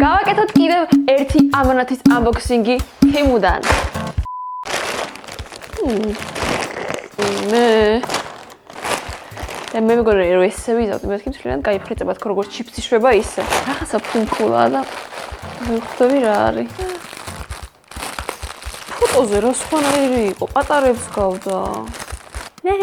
გავაკეთოთ კიდევ ერთი ამანათის unboxing-ი თემუდან. მე მეგონა რომ ესე ვიზავთ, მეთქი მთლიანად გაიფრიწებათ როგორც ჩიფსი შვება ისე. რაღაცა ფუნფულა და ვიხდები რა არის. ფოტოზე რა სხვანაირი იყო, პატარებს გავდა. ნე.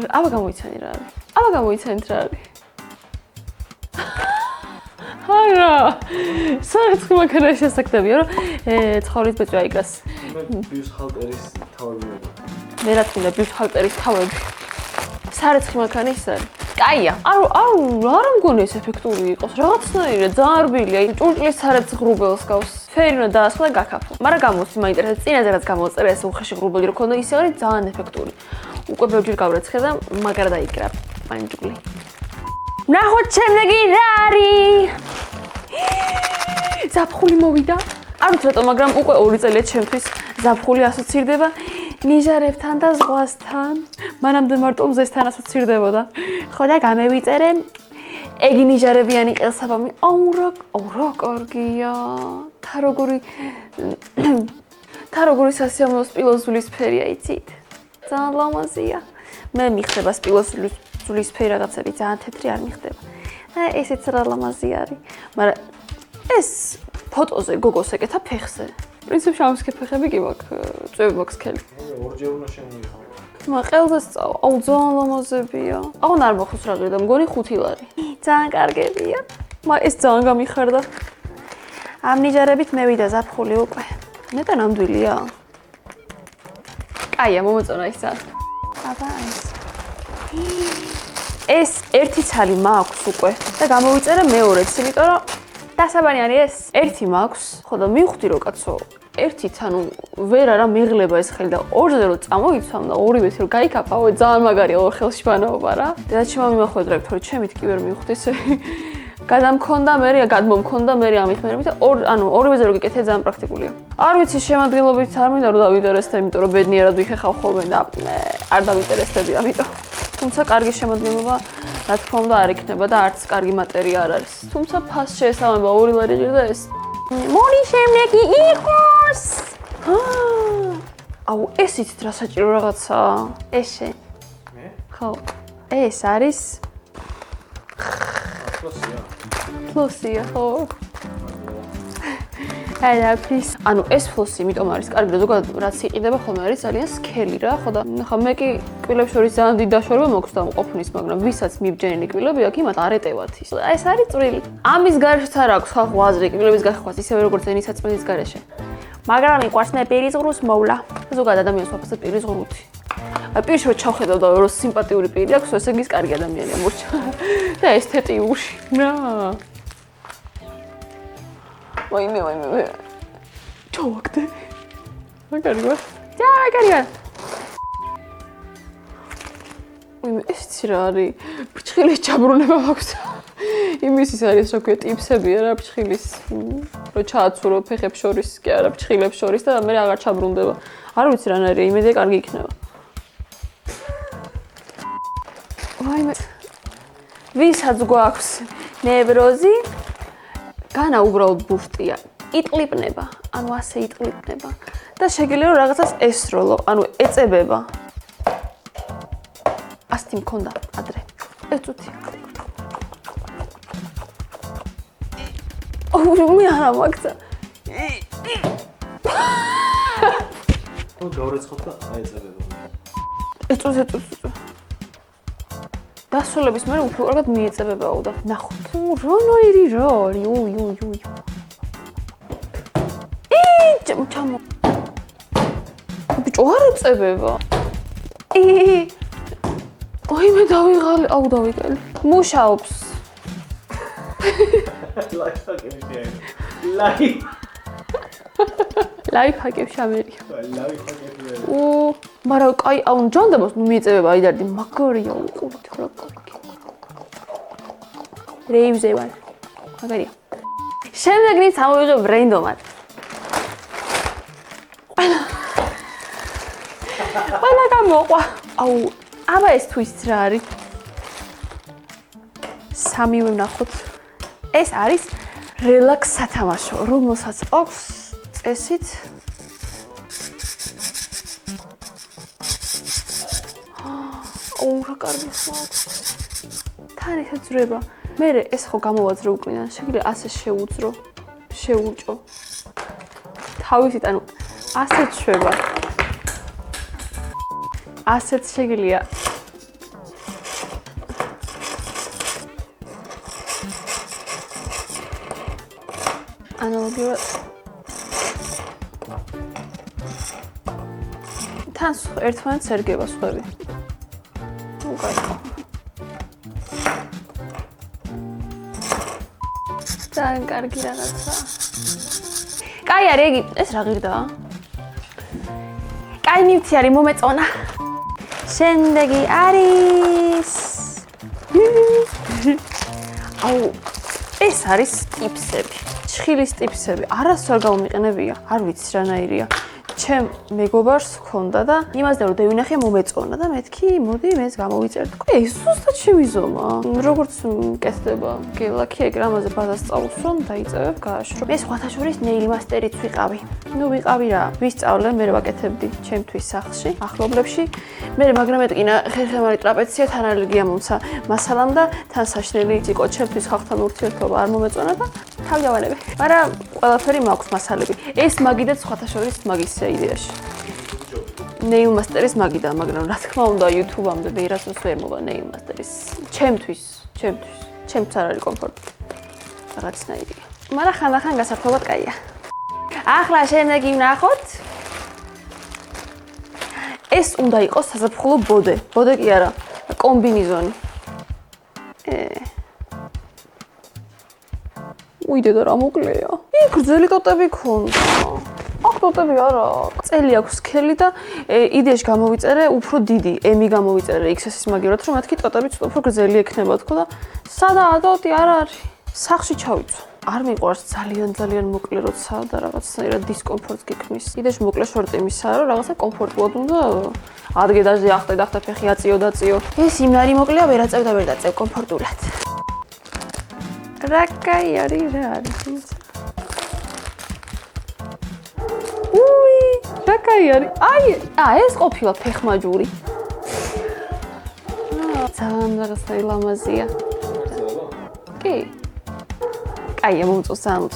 აბა გამოიცანი რა არის. აბა გამოიცანით რა არის. არა. საერთოდ მაგარი შესაძლებია რომ ცხოვრის ბეჭვი აიგას. ბიუსხალტერის თავები. მე რა თქმა უნდა ბიუსხალტერის თავები. საერთოდ მაგარი ის არის. კაია. არ მგონი ეს ეფექტური იყოს. რაღაცნაირად ძალიან რბილია. ჭურჭლის საერთოდ ღრუბელს გავს. ფერი უნდა დაასხლა და გაკაფო. მაგრამ გამოსი მაინტერესებს წინაზე რაც გამოწერა ეს უხეში ღრუბელი რო ქონდა ისე არის ძალიან ეფექტური. უკვე ბევრჯერ გავრეცხე და მაგარ დაიკრა პანჯული. ნახოთ შემდეგი რა არის. ზაფხული მოვიდა. არ ვიცი რატომ, მაგრამ უკვე 2 წელია ჩემთვის ზაფხული ასოცირდება ნიჟარებთან და ზღვასთან. მანამდე მარტო მზესთან ასოცირდებოდა. ხო და გამევიწერე ეგი ნიჟარებიანი ყელსაბამი. აუ რა კარგია. თა როგორი სასიამოვნო სპილოზულის ფერია, იცით? ძალიან ლამაზია. მე მიხდება სპილოზულის ფერი რაღაცები ძალიან თეთრი არ მიხდება. და ესეც რა ლამაზი არის. მაგრამ ეს ფოტოზე გოგოს ეკეთა ფეხზე. პრინციპში ამისკე ფეხები კი მაქვს, წვევი მაქვს ქელი. ორჯერ უნდა შემოიღო. მაყელზე სწავ. აუ ძალიან ლამაზებია. აღარ არ მოხოს რა ღირდა, მგონი 5 ლარი. ძალიან კარგებია. ეს ძალიან გამიხარდა. ამ ნიჟარებით მევიდა ზაფხული უკვე. ნეტა ნამდვილია. კაია, მომეწონა ისა. აბა ეს ერთი ცალი მაქვს უკვე და გამოვიწერე მეორეც, იმიტომ რომ დასაბანი არის ეს. ერთი მაქვს, ხო და მივხვდი რომ კაცო, ერთით ანუ ვერ არა მეღლება ეს ხელი და ორზე რომ წამოიცვამ და ორივეს რომ გაიკაფავ, ძალიან მაგარია ორ ხელში ბანაობა რა. და შემომიმახვედრე, თორე ჩემით კი ვერ მივხვდი ესე. გადამქონდა მე ამით მე და ორივეზე რო გიკეთე ძალიან პრაქტიკულია. არ ვიცი შემოადგენლობით არ მინდა რომ დავინტერესდე, იმიტომ რომ ბედნიერად ვიხეხავ ხოლმე და არ დავინტერესდები ამიტომ. თუმცა კარგი შემოადგენლობა რა თქმა უნდა არ იქნება და არც კარგი მატერია არ არის. თუმცა ფასს შეესაბამება 2 ლარი და ეს. მოდი შემდეგი იყოს. აუ ეს იცით რა საჭირო რაღაცა. ესე. მე? ხო. ეს არის ფლოსია, ხო. ალაფის. ანუ ეს ფლოსი იმიტომ არის კარგი, რომ ზოგადად რაც იყიდება ხოლმე არის ძალიან სქელი რა, ხო და ხა მე კი კბილებს შორის ძალიან დიდი დაშორება მაქვს და ყოფნის, მაგრამ ვისაც მიბჯენილი კბილები აქვს, იმათ არ ეტევათ ის. ეს არის წვრილი. ამის გარეშეც არ აქვს ხალხო აზრი კბილების გახხვას, ისევე როგორც ენისაწმენდის გარეშე. მაგრამ მიყვარს მე პირის ღრუს მოვლა. ზოგადად ადამიანს ვაფასებ პირის ღრუთი. პირში რომ ჩავხედავ და რომ სიმპათიური პირი აქვს, ესე იგი ის კარგი ადამიანია მორჩა. და ესთეტიური რა. ვაიმე. ჩავაგდე. მაგარია. მაგარია. ეს რა არის? ფრჩხილის ჩაბრუნება მაქვს. იმის ის არის, რა ქვია, ტიპსებია რა ფრჩხილის. რომ ჩააცურო ფეხებს შორის, კი არა, ფრჩხილებს შორის და მე აღარ ჩაბრუნდება. არ ვიცი რანაირია, იმედია კარგი იქნება. ვაიმე. ვისაც გვაქვს ნევროზი, განა უბრალოდ ბუშტია. იტყლიპნება, ანუ ასე იტყლიპნება და შეგიძლია რომ რაღაცას ესროლო, ანუ ეწებება. ასეთი მქონდა ადრე. ეწუთი. მე არა მაგცა. გავრეცხოთ და აეწებება. ეწუს. დასრულების მერე უფრო კარგად მიეწებებაო და ნახოთ. რანაირი რა არის? უი. ჩამო. ბიჭო არ ეწებება. მე დავიღალე, დავიღალე. მუშაობს. ლაიფჰაკებში ამერია. მაგრამ კაი, ჯანდაბას მიეწებება აიდარდი, მაგარია უყურეთ რა კარგი. რეივზე ვარ. მაგარია. შემდეგი წამოვიღებ რენდომად. ყველა გამოყვა. აბა ეს თუ ის რა არის? სამივე ვნახოთ. ეს არის რელაქს სათამაშო, რომელსაც აქვს წესით რა კარგი ხმაქვს. თან ისე ძრება. მე ეს ხო გამოვაძრე უკრიდან, შეგვიძლია ასე შეურჭო. თავისით, ანუ ასეც შვება. ასეც შეგვიძლია. ანალოგიურად თან ერთმანეთს ერგება სხვები. უკაი. ძალიან კარგი რაღაცა. კაი არის იგი, ეს რა ღირდა? კაი ნივთი არის მომეწონა. შემდეგი არის აუ ეს არის ტიპსები. ჩხილის ტიპსები. არასდროს არ გამომიყენებია. არ ვიცი რანაირია. ჩემ მეგობარს ჰქონდა და იმასდა რომ დავინახე მომეწონა და მეთქი მოდი მეც გამოვიწერთ. ეს ზუსტად შემიზომა. როგორც მკეთდება გელაქი ეგ რამაზე ბაზას სწავლობს რომ დაიწევებ გააშრო. მე სხვათა შორის ნეილ მასტერიც ვიყავი. ნუ ვიყავი რა. ვისწავლე მე ვაკეთებდი ჩემთვის სახლში, ახლობლებში. მე მაგრამ ეტკინა ხერხემალი ტრაპეცია თან ალერგია მომცა მასალამ და თან საშნელი იყო ჩემთვის ხალხთან ურთიერთობა არ მომეწონა და თავდავანები. მაგრამ ყველაფერი მაქვს მასალები. ეს მაგიდაც სხვათა შორის მაგისია იდეაში. ნეილ მასტერის მაგიდა, მაგრამ რა თქმა უნდა YouTube-ამდე ვერასდროს ვერ მოვა ნეილ მასტერის. ჩემთვის არ არის კომფორტი. რაღაცნაირია. მაგრამ ხანდახან გასართობად კაია. ახლა შემდეგი ვნახოთ. ეს უნდა იყოს საზაფხულო ბოდე. ბოდე კი არა, კომბინიზონი. უიდე და რა მოკლეა. გრძელი ტოტები ქონდა. აქ ტოტები არა. წელი აქვს სქელი და იდეაში გამოვიწერე უფრო დიდი, M-ი გამოვიწერე XS-ის მაგივრად, რომ მეთქი ტოტები ცოტა უფრო გრძელი ექნება თქო და სადაა ტოტი არ არის. სახლში ჩავიცვა. არ მიყვარს ძალიან მოკლე როცა და რაღაცნაირად დისკომფორტს გიქმნის. იდეაში მოკლე შორტი იმისაა, რომ რაღაცა კომფორტულად უნდა ადგე დაჟე ახტე ფეხი აწიო. ეს იმარი მოკლეა, ვერ დაწევ კომფორტულად. რა კაი არის რა არის. რა კაი არის. აი, ეს ყოფილა ფეხმაჯური. ძალიან რაღაცა ლამაზია. კი. კაია მომწონს ამოწ.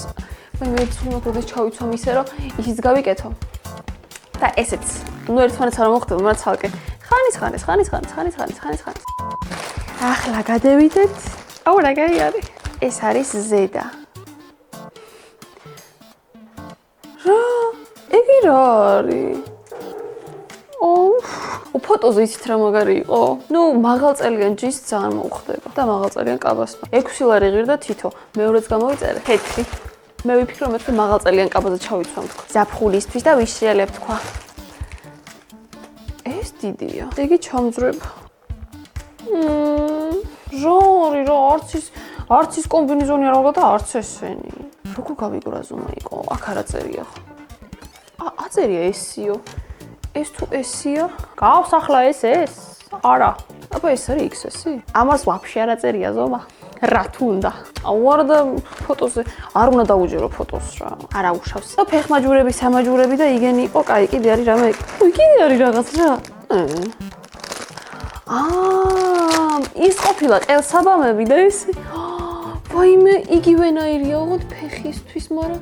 მე ცუდად ჩავიცვამ ისე რომ ისიც გავიკეთო. და ესეც. ნუ ერთმანეთს არ მოხდება, მაგრამ ცალკე. ხანის. ახლა გადავიდეთ. აუ რა კაი არის. ეს არის ზედა. იგი რა არის? ფოტოზე იცით რა მაგარი იყო? ნუ მაღალწელიან ჯის ძალიან მოუხდება და მაღალწელიან კაბასმა. 6 ლარი ღირდა თითო. მეორეც გამოვიწერე. თეთრი. მე ვიფიქრე რომ მეთქე მაღალწელიან კაბაზე ჩავიცვამ თქვა. ზაფხულისთვის და ვიშრიელებ თქვა. ეს დიდია. იგი ჩამძრება. ჟორი რა არც ის კომბინიზონი არ ვაგა და არც ესენი. როგორ გავიგო რა ზომა იყო? აქ არა წერია ხო? აწერია ესიო. ეს თუ ესია? გავს ახლა ეს? არა. აბა ეს არის XS-ი? ამას ვაფშე არ აწერია ზომა. რა თუ უნდა? არ და ფოტოზე არ უნდა დაუჯერო ფოტოს რა. არა უშავს. და ფეხმაჯურები, სამაჯურები და იგენი იყო, კაი, კიდე არის რამე. იგენი არის რაღაც რა. ის ყოფილა ყელსაბამები და ეს ვაიმე იგივენაირია ოღონდ ფეხისთვის, მაგრამ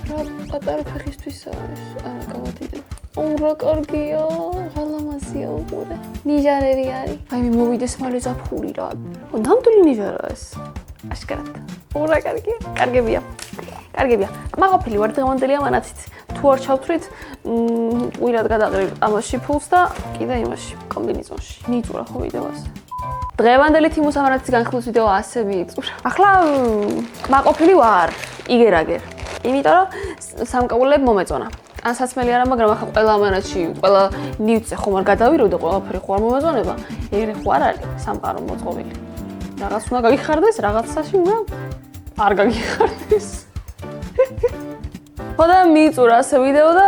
რა პატარა ფეხისთვის არის. არა გავადიდე. რა კარგია, ღალამაზია უყურე. ნიჟარები არის. ვაიმე მოვიდეს მალე ზაფხული რა. ნამდვილი ნიჟარაა ეს. აშკარად. რა კარგია. კარგებია. მაყოფილი ვარ დღევანდელი ამანათით. თუ არ ჩავთვლით, უირად გადაყრით ამაში ფულს და კიდე იმაში კომბინიზონში. მიიწურა ხო ვიდეოას. დღევანდელი თიმუს ამანათის განხილვის ვიდეო ასე მიიწურა. ახლა მაყოფილი ვარ. იგერაგერ. იმიტომ რომ სამკაულებ მომეწონა. ან საცმელი არა, მაგრამ ახლა ყველა ამანათში, ყველა ნივთზე ხომ არ გადავიროვდა, ყველაფერი ხო არ მომეწონება. ეგრე ხო არ არის სამყარო მოწყობილი. რაღაც უნდა გაგიხარდეს, რაღაცაში უნდა არ გაგიხარდეს. ხოდა მიიწურა ასე ვიდეო და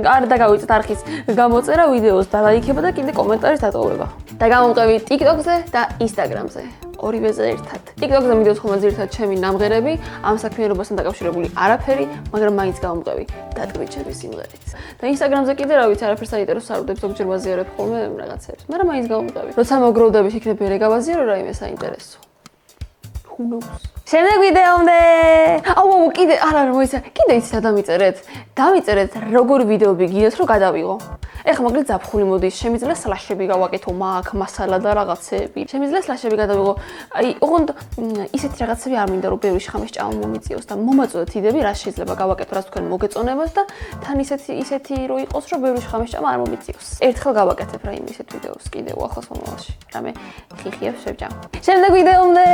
არ დაგავიწეთ არხის გამოწერა ვიდეოს და ლაიქება და კიდე კომენტარის დატოვება. და გამომყევი TikTok-ზე და Instagram-ზე. ორივეზე ერთად. TikTok-ზე მიდევს ხოლმე ძირითადად ჩემი ნამღერები, ამ საქმიანობასთან დაკავშირებული არაფერი, მაგრამ მაინც გავუმტევი დატკბით ჩემი სიმღერით. და Instagram-ზე კიდე რა ვიცი, არაფერს საინტერესო არ ვდებ, ზოგჯერ ვაზიარებ ხოლმე რაღაცებს, მაგრამ მაინც გავუმტევი. როცა მოგროვდები, იქნებ ვერ ეგავაზიარო რაიმე საინტერესო. Who knows? შემდეგ ვიდეომდე. აუ, კიდე არა, მოიცა. კიდე იცით რა დამიწერეთ? დამიწერეთ როგორ ვიდეოები გინდათ რომ გადავიღო. ეხლა მოკლედ ზაფხული მოდის, შემიძლია სლაშები გავაკეთო მაგ, მასალა და რაღაცები. შემიძლია სლაშები გადავიღო. აი, ოღონდ ისეთი რაღაცები არ მინდა რომ ბევრი შხამის ჭამა მომიწიოს და მომაწოდოთ იდეები, რა შეიძლება გავაკეთო, რაც თქვენ მოგეწონებათ და თან ისეთი რო იყოს, რომ ბევრი შხამის ჭამა არ მომიწიოს. ერთხელ გავაკეთებ რაიმე ისეთ ვიდეოს კიდევ ახლოს მომავალში. რამე ხიხიებს შევჭამ. შემდეგ ვიდეომდე.